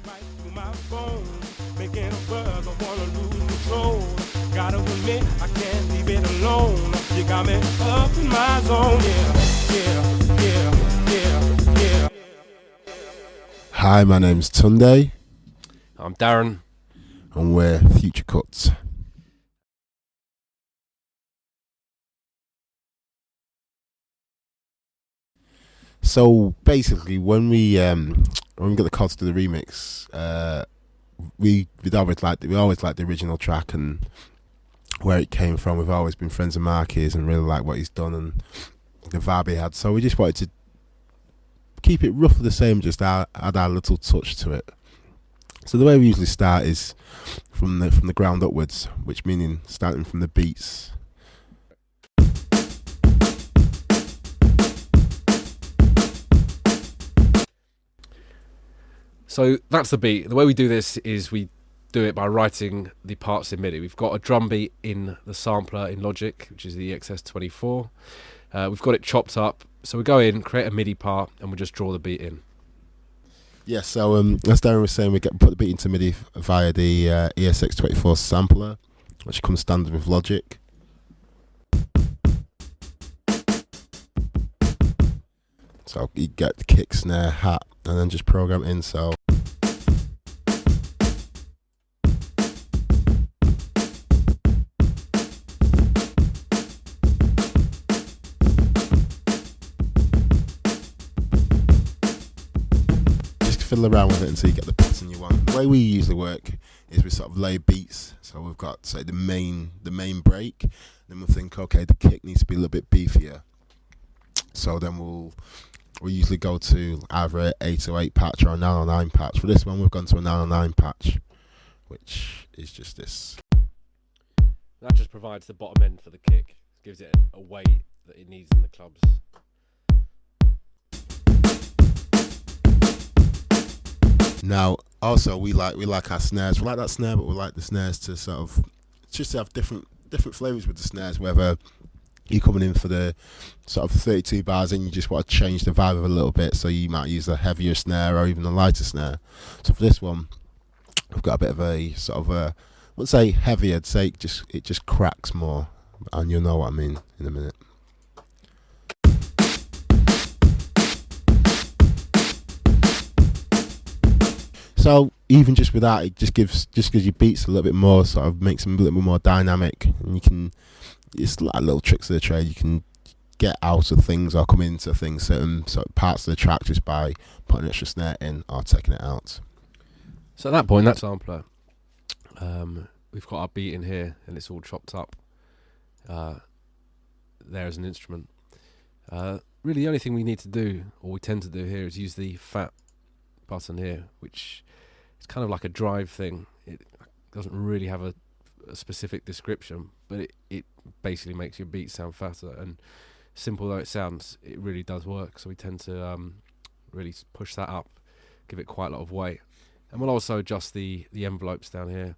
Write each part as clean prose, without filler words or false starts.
right through my bones, making a buzz, I wanna lose control. Gotta admit, I can't leave it alone. You got me up in my zone, yeah. Hi, my name's Tunde, I'm Darren. and we're Future Cuts. So basically, when we get the cuts to the remix, we always liked the original track and where it came from. We've always been friends of Marky's and really like what he's done and the vibe he had. So we just wanted to keep it roughly the same, just add our little touch to it. So the way we usually start is from the ground upwards, which meaning starting from the beats. So that's the beat. The way we do this is we do it by writing the parts in MIDI. We've got a drum beat in the sampler in Logic, which is the EXS24. We've got it chopped up. So we go in, create a MIDI part, and we just draw the beat in. Yeah, so as Darren was saying, put the beat into MIDI via the ESX24 sampler, which comes standard with Logic. So you get the kick, snare, hat, and then just program in. So just fiddle around with it until you get the pattern you want. The way we usually work is we sort of lay beats. So we've got, say, the main break. Then we'll think, okay, the kick needs to be a little bit beefier. So then we usually go to either an 808 patch or a 909 patch. For this one, we've gone to a 909 patch, which is just this. That just provides the bottom end for the kick. Gives it a weight that it needs in the clubs. Now, also we like our snares. We like that snare, but we like the snares to sort of just to have different flavors with the snares. Whether you're coming in for the sort of 32 bars and you just want to change the vibe of a little bit, so you might use a heavier snare or even a lighter snare. So for this one, I've got a bit of a sort of a, let's say heavier. I'd say it just cracks more, and you'll know what I mean in a minute. So even just with that, it just gives your beats a little bit more, sort of makes them a little bit more dynamic, and you can, it's like little tricks of the trade. You can get out of things or come into things, certain sort of parts of the track, just by putting an extra snare in or taking it out. So at that point, that sampler, we've got our beat in here, and it's all chopped up there as an instrument. Really, the only thing we need to do, or we tend to do here, is use the fat button here, which is kind of like a drive thing. It doesn't really have a specific description, but it basically makes your beat sound fatter, and simple though it sounds, it really does work. So we tend to really push that up, give it quite a lot of weight, and we'll also adjust the envelopes down here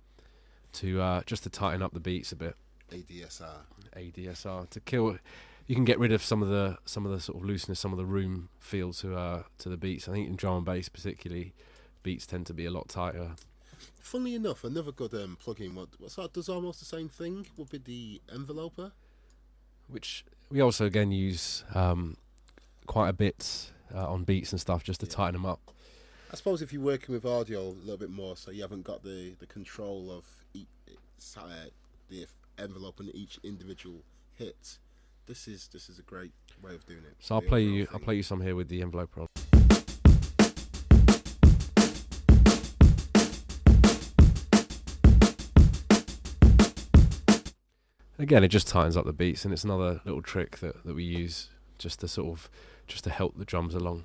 to just to tighten up the beats a bit. ADSR to kill. You can get rid of some of the sort of looseness, some of the room feel to the beats. I think in drum and bass particularly, beats tend to be a lot tighter. Funnily enough, another good plugin what sort of does almost the same thing would be the enveloper, which we also again use quite a bit on beats and stuff, just to tighten them up. I suppose if you're working with audio a little bit more, so you haven't got the control of the envelope and each individual hit, this is a great way of doing it. So I'll play you some here with the enveloper on. Again, it just tightens up the beats, and it's another little trick that we use just to help the drums along.